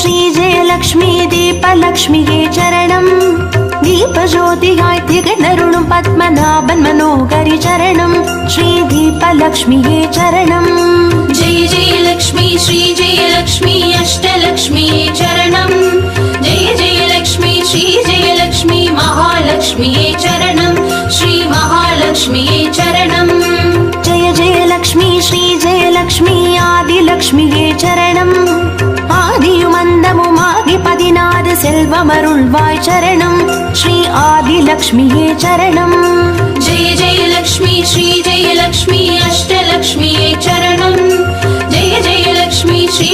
ஸ்ரீ ஜெயலக்ஷ்மி தீபலக்ஷ்மியே சரணம். தீபஜோதியாய் திகழருளும் பத்மநாபன் மனோகரி சரணம். ஸ்ரீ தீபலக்ஷ்மியே சரணம். ஜெய ஜெயலக்ஷ்மி ஸ்ரீ ஜெயலக்ஷ்மி அஷ்டலக்ஷ்மியே சரணம். ஜெய ஜெயலக்ஷ்மி ஸ்ரீ ஜெயலக்ஷ்மி மகாலக்ஷ்மியே சரணம். ஸ்ரீ மகாலக்ஷ்மியே சரணம். ஜெய ஜெயலக்ஷ்மி ஸ்ரீ ஜெயலக்ஷ்மி ஆதிலக்ஷ்மியே சரணம். ஆதியும் அந்தமுமாகி 16 செல்வமருள்வாய் சரணம். ஸ்ரீ ஆதிலக்ஷ்மியே சரணம். ஜெய ஜெயலக்ஷ்மி ஸ்ரீ ஜெயலக்ஷ்மி அஷ்டலக்ஷ்மியே சரணம். ஜெய ஜெயலக்ஷ்மி ஸ்ரீ